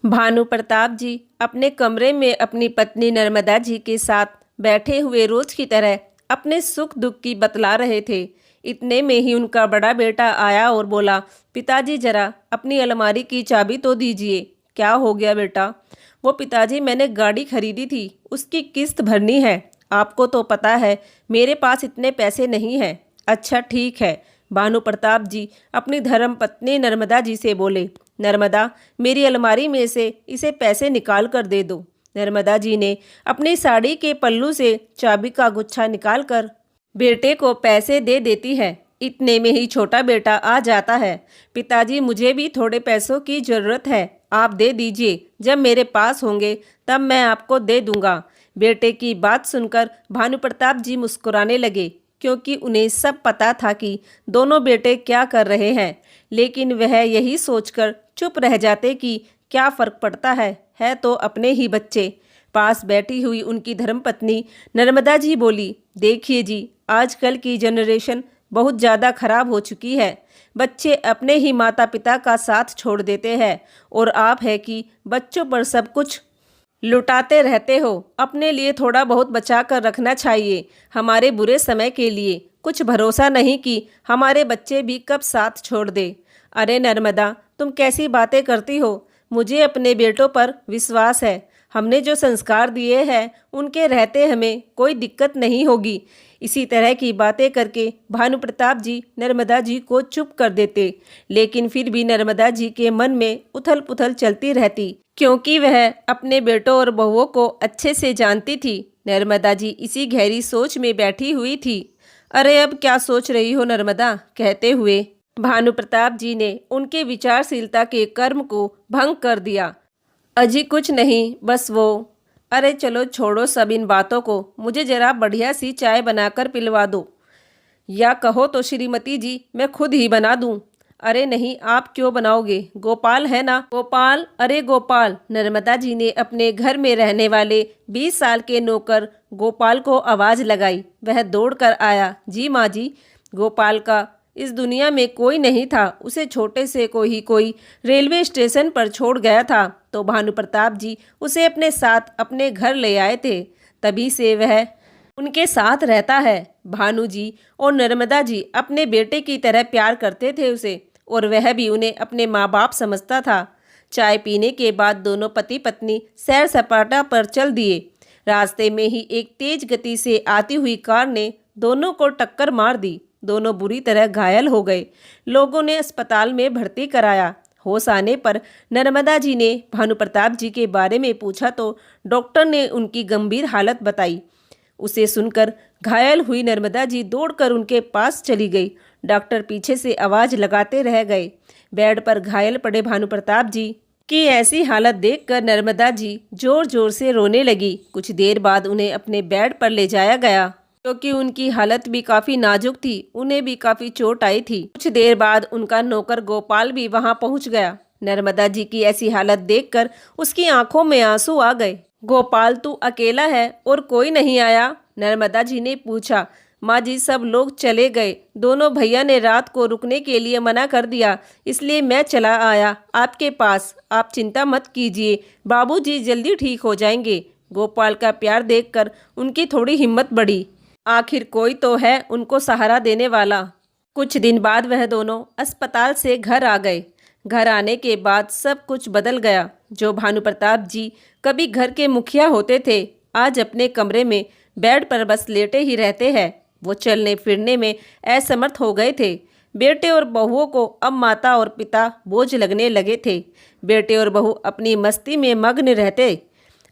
भानु प्रताप जी अपने कमरे में अपनी पत्नी नर्मदा जी के साथ बैठे हुए रोज की तरह अपने सुख दुख की बतला रहे थे। इतने में ही उनका बड़ा बेटा आया और बोला, पिताजी जरा अपनी अलमारी की चाबी तो दीजिए। क्या हो गया बेटा? वो पिताजी मैंने गाड़ी खरीदी थी, उसकी किस्त भरनी है। आपको तो पता है मेरे पास इतने पैसे नहीं हैं। अच्छा ठीक है। भानु प्रताप जी अपनी धर्म पत्नी नर्मदा जी से बोले, नर्मदा मेरी अलमारी में से इसे पैसे निकाल कर दे दो। नर्मदा जी ने अपनी साड़ी के पल्लू से चाबी का गुच्छा निकालकर बेटे को पैसे दे देती है। इतने में ही छोटा बेटा आ जाता है, पिताजी मुझे भी थोड़े पैसों की ज़रूरत है, आप दे दीजिए, जब मेरे पास होंगे तब मैं आपको दे दूंगा। बेटे की बात सुनकर भानु प्रताप जी मुस्कुराने लगे, क्योंकि उन्हें सब पता था कि दोनों बेटे क्या कर रहे हैं। लेकिन वह यही सोचकर चुप रह जाते कि क्या फ़र्क पड़ता है तो अपने ही बच्चे। पास बैठी हुई उनकी धर्मपत्नी नर्मदा जी बोली, देखिए जी, आजकल की जनरेशन बहुत ज़्यादा खराब हो चुकी है। बच्चे अपने ही माता पिता का साथ छोड़ देते हैं और आप है कि बच्चों पर सब कुछ लुटाते रहते हो। अपने लिए थोड़ा बहुत बचा कर रखना चाहिए, हमारे बुरे समय के लिए। कुछ भरोसा नहीं कि हमारे बच्चे भी कब साथ छोड़ दे। अरे नर्मदा, तुम कैसी बातें करती हो? मुझे अपने बेटों पर विश्वास है। हमने जो संस्कार दिए हैं उनके रहते हमें कोई दिक्कत नहीं होगी। इसी तरह की बातें करके भानु प्रताप जी नर्मदा जी को चुप कर देते, लेकिन फिर भी नर्मदा जी के मन में उथल पुथल चलती रहती, क्योंकि वह अपने बेटों और बहुओं को अच्छे से जानती थी। नर्मदा जी इसी गहरी सोच में बैठी हुई थी। अरे अब क्या सोच रही हो नर्मदा? कहते हुए भानु प्रताप जी ने उनके विचारशीलता के कर्म को भंग कर दिया। अजी कुछ नहीं, बस वो। अरे चलो छोड़ो सब इन बातों को, मुझे जरा बढ़िया सी चाय बनाकर पिलवा दो, या कहो तो श्रीमती जी मैं खुद ही बना दूं। अरे नहीं, आप क्यों बनाओगे? गोपाल है ना? गोपाल? अरे गोपाल! नर्मदा जी ने अपने घर में रहने वाले 20 साल के नौकर गोपाल को आवाज़ लगाई। वह दौड़कर आया। जी माँ जी। गोपाल का इस दुनिया में कोई नहीं था। उसे छोटे से कोई रेलवे स्टेशन पर छोड़ गया था, तो भानु प्रताप जी उसे अपने साथ अपने घर ले आए थे। तभी से वह उनके साथ रहता है। भानु जी और नर्मदा जी अपने बेटे की तरह प्यार करते थे उसे, और वह भी उन्हें अपने माँ बाप समझता था। चाय पीने के बाद दोनों पति पत्नी सैर सपाटा पर चल दिए। रास्ते में ही एक तेज गति से आती हुई कार ने दोनों को टक्कर मार दी। दोनों बुरी तरह घायल हो गए। लोगों ने अस्पताल में भर्ती कराया। होश आने पर नर्मदा जी ने भानु प्रताप जी के बारे में पूछा तो डॉक्टर ने उनकी गंभीर हालत बताई। उसे सुनकर घायल हुई नर्मदा जी दौड़कर उनके पास चली गई। डॉक्टर पीछे से आवाज़ लगाते रह गए। बेड पर घायल पड़े भानु प्रताप जी की ऐसी हालत देखकर नर्मदा जी जोर जोर से रोने लगी। कुछ देर बाद उन्हें अपने बेड पर ले जाया गया, क्योंकि उनकी हालत भी काफ़ी नाजुक थी, उन्हें भी काफ़ी चोट आई थी। कुछ देर बाद उनका नौकर गोपाल भी वहां पहुंच गया। नर्मदा जी की ऐसी हालत देखकर उसकी आंखों में आंसू आ गए। गोपाल तू अकेला है और कोई नहीं आया? नर्मदा जी ने पूछा। माँ जी सब लोग चले गए, दोनों भैया ने रात को रुकने के लिए मना कर दिया, इसलिए मैं चला आया आपके पास। आप चिंता मत कीजिए, बाबूजी जल्दी ठीक हो जाएंगे। गोपाल का प्यार देखकर उनकी थोड़ी हिम्मत बढ़ी। आखिर कोई तो है उनको सहारा देने वाला। कुछ दिन बाद वह दोनों अस्पताल से घर आ गए। घर आने के बाद सब कुछ बदल गया। जो भानु प्रताप जी कभी घर के मुखिया होते थे, आज अपने कमरे में बेड पर बस लेटे ही रहते हैं। वो चलने फिरने में असमर्थ हो गए थे। बेटे और बहुओं को अब माता और पिता बोझ लगने लगे थे। बेटे और बहू अपनी मस्ती में मग्न रहते।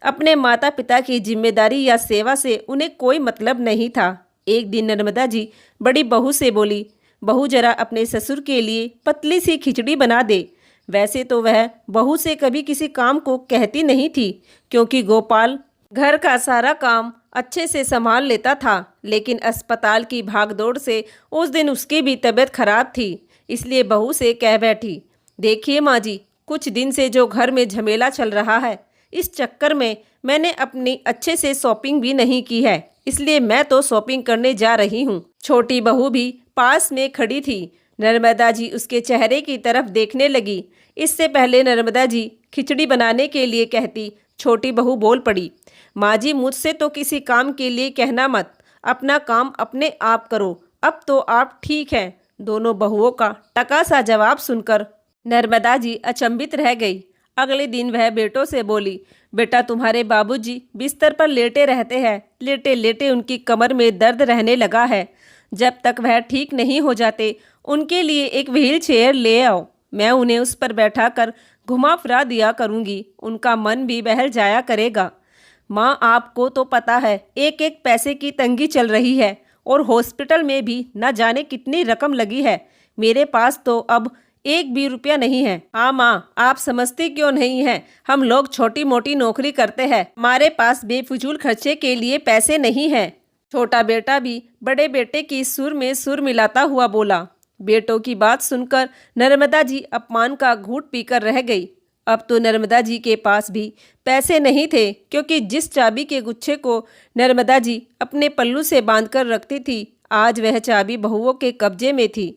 अपने माता पिता की जिम्मेदारी या सेवा से उन्हें कोई मतलब नहीं था। एक दिन नर्मदा जी बड़ी बहू से बोली, बहू जरा अपने ससुर के लिए पतली सी खिचड़ी बना दे। वैसे तो वह बहू से कभी किसी काम को कहती नहीं थी, क्योंकि गोपाल घर का सारा काम अच्छे से संभाल लेता था। लेकिन अस्पताल की भागदौड़ से उस दिन उसकी भी तबीयत खराब थी, इसलिए बहू से कह बैठी, देखिए माँ जी, कुछ दिन से जो घर में झमेला चल रहा है, इस चक्कर में मैंने अपनी अच्छे से शॉपिंग भी नहीं की है, इसलिए मैं तो शॉपिंग करने जा रही हूँ। छोटी बहू भी पास में खड़ी थी। नर्मदा जी उसके चेहरे की तरफ देखने लगी। इससे पहले नर्मदा जी खिचड़ी बनाने के लिए कहती, छोटी बहू बोल पड़ी, माँ जी मुझसे तो किसी काम के लिए कहना मत, अपना काम अपने आप करो, अब तो आप ठीक हैं। दोनों बहुओं का टका सा जवाब सुनकर नर्मदा जी अचंभित रह गई। अगले दिन वह बेटों से बोली, बेटा तुम्हारे बाबूजी बिस्तर पर लेटे रहते हैं, लेटे लेटे उनकी कमर में दर्द रहने लगा है। जब तक वह ठीक नहीं हो जाते उनके लिए एक व्हील चेयर ले आओ, मैं उन्हें उस पर बैठा कर घुमा फिरा दिया करूँगी, उनका मन भी बहल जाया करेगा। माँ आपको तो पता है एक एक पैसे की तंगी चल रही है और हॉस्पिटल में भी न जाने कितनी रकम लगी है, मेरे पास तो अब एक भी रुपया नहीं है। हाँ माँ, आप समझती क्यों नहीं हैं, हम लोग छोटी मोटी नौकरी करते हैं, हमारे पास बेफिजूल खर्चे के लिए पैसे नहीं हैं। छोटा बेटा भी बड़े बेटे की सुर में सुर मिलाता हुआ बोला। बेटों की बात सुनकर नर्मदा जी अपमान का घूंट पीकर रह गई। अब तो नर्मदा जी के पास भी पैसे नहीं थे, क्योंकि जिस चाबी के गुच्छे को नर्मदा जी अपने पल्लू से बांधकर रखती थी, आज वह चाबी बहुओं के कब्जे में थी।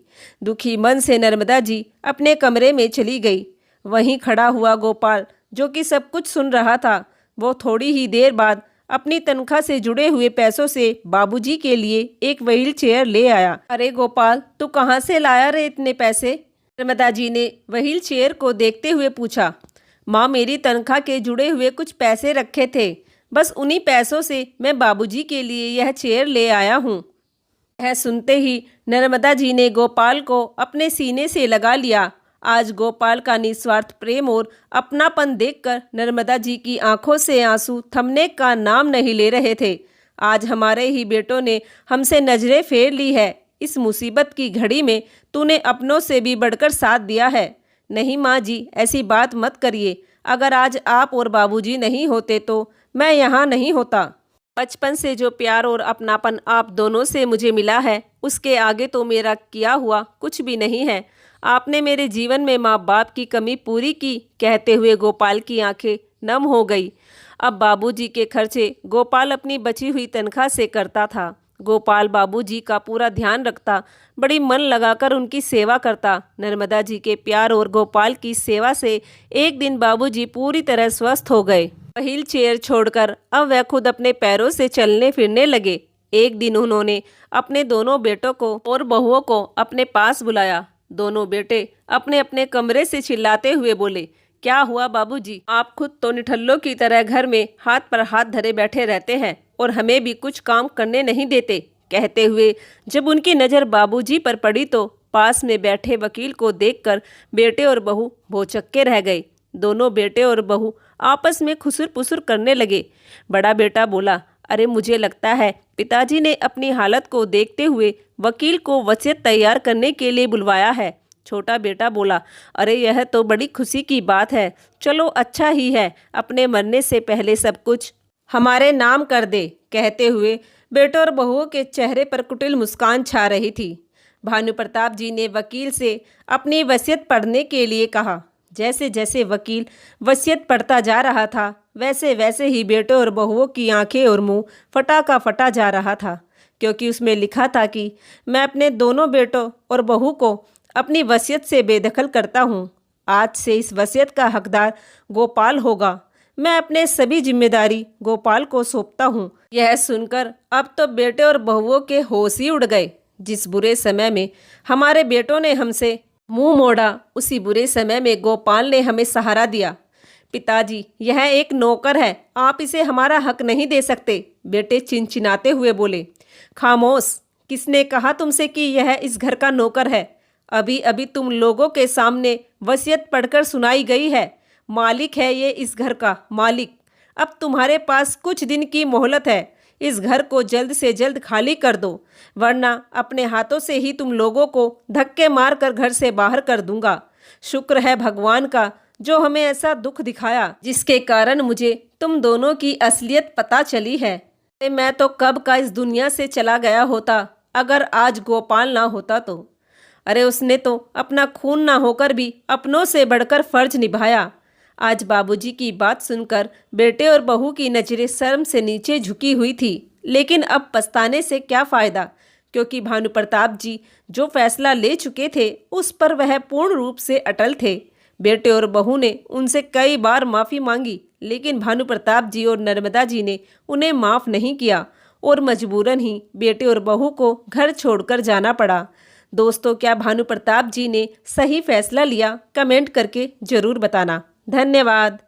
दुखी मन से नर्मदा जी अपने कमरे में चली गई। वहीं खड़ा हुआ गोपाल, जो कि सब कुछ सुन रहा था, वो थोड़ी ही देर बाद अपनी तनख्वाह से जुड़े हुए पैसों से बाबूजी के लिए एक व्हील चेयर ले आया। अरे गोपाल, तू कहाँ से लाया रे इतने पैसे? नर्मदा जी ने व्हील चेयर को देखते हुए पूछा। माँ, मेरी तनख्वाह के जुड़े हुए कुछ पैसे रखे थे, बस उन्हीं पैसों से मैं बाबूजी के लिए यह चेयर ले आया हूँ। यह सुनते ही नर्मदा जी ने गोपाल को अपने सीने से लगा लिया। आज गोपाल का निस्वार्थ प्रेम और अपनापन देखकर नर्मदा जी की आंखों से आंसू थमने का नाम नहीं ले रहे थे। आज हमारे ही बेटों ने हमसे नजरें फेर ली है, इस मुसीबत की घड़ी में तूने अपनों से भी बढ़कर साथ दिया है। नहीं माँ जी, ऐसी बात मत करिए, अगर आज आप और बाबूजी नहीं होते तो मैं यहाँ नहीं होता। बचपन से जो प्यार और अपनापन आप दोनों से मुझे मिला है, उसके आगे तो मेरा किया हुआ कुछ भी नहीं है। आपने मेरे जीवन में माँ बाप की कमी पूरी की, कहते हुए गोपाल की आंखें नम हो गई। अब बाबूजी के खर्चे गोपाल अपनी बची हुई तनख्वाह से करता था। गोपाल बाबूजी का पूरा ध्यान रखता, बड़ी मन लगाकर उनकी सेवा करता। नर्मदा जी के प्यार और गोपाल की सेवा से एक दिन बाबूजी पूरी तरह स्वस्थ हो गए। व्हील चेयर छोड़कर अब वह खुद अपने पैरों से चलने फिरने लगे। एक दिन उन्होंने अपने दोनों बेटों को और बहुओं को अपने पास बुलाया। दोनों बेटे अपने अपने कमरे से चिल्लाते हुए बोले, क्या हुआ बाबूजी? आप खुद तो निठल्लों की तरह घर में हाथ पर हाथ धरे बैठे रहते हैं और हमें भी कुछ काम करने नहीं देते। कहते हुए जब उनकी नज़र बाबूजी पर पड़ी तो पास में बैठे वकील को देखकर बेटे और बहू भौचक्के रह गए। दोनों बेटे और बहू आपस में खुसुर पुसुर करने लगे। बड़ा बेटा बोला, अरे मुझे लगता है पिताजी ने अपनी हालत को देखते हुए वकील को वसीयत तैयार करने के लिए बुलवाया है। छोटा बेटा बोला, अरे यह तो बड़ी खुशी की बात है, चलो अच्छा ही है, अपने मरने से पहले सब कुछ हमारे नाम कर दे। कहते हुए बेटों और बहुओं के चेहरे पर कुटिल मुस्कान छा रही थी। भानु प्रताप जी ने वकील से अपनी वसीयत पढ़ने के लिए कहा। जैसे जैसे वकील वसीयत पढ़ता जा रहा था, वैसे वैसे ही बेटों और बहुओं की आंखें और मुंह फटा का फटा जा रहा था, क्योंकि उसमें लिखा था कि मैं अपने दोनों बेटों और बहू को अपनी वसीयत से बेदखल करता हूँ। आज से इस वसीयत का हकदार गोपाल होगा। मैं अपने सभी जिम्मेदारी गोपाल को सौंपता हूँ। यह सुनकर अब तो बेटे और बहुओं के होश ही उड़ गए। जिस बुरे समय में हमारे बेटों ने हमसे मुंह मोड़ा, उसी बुरे समय में गोपाल ने हमें सहारा दिया। पिताजी, यह एक नौकर है, आप इसे हमारा हक नहीं दे सकते। बेटे चिनचिनाते हुए बोले। खामोश, किसने कहा तुमसे कि यह इस घर का नौकर है? अभी अभी तुम लोगों के सामने वसीयत पढ़कर सुनाई गई है। मालिक है ये इस घर का, मालिक। अब तुम्हारे पास कुछ दिन की मोहलत है, इस घर को जल्द से जल्द खाली कर दो, वरना अपने हाथों से ही तुम लोगों को धक्के मार कर घर से बाहर कर दूंगा। शुक्र है भगवान का जो हमें ऐसा दुख दिखाया, जिसके कारण मुझे तुम दोनों की असलियत पता चली है। मैं तो कब का इस दुनिया से चला गया होता, अगर आज गोपाल ना होता तो। अरे उसने तो अपना खून ना होकर भी अपनों से बढ़कर फर्ज निभाया। आज बाबूजी की बात सुनकर बेटे और बहू की नजरें शर्म से नीचे झुकी हुई थी, लेकिन अब पछताने से क्या फ़ायदा, क्योंकि भानु प्रताप जी जो फैसला ले चुके थे उस पर वह पूर्ण रूप से अटल थे। बेटे और बहू ने उनसे कई बार माफ़ी मांगी, लेकिन भानु प्रताप जी और नर्मदा जी ने उन्हें माफ़ नहीं किया और मजबूरन ही बेटे और बहू को घर छोड़कर जाना पड़ा। दोस्तों, क्या भानु प्रताप जी ने सही फैसला लिया? कमेंट करके ज़रूर बताना। धन्यवाद।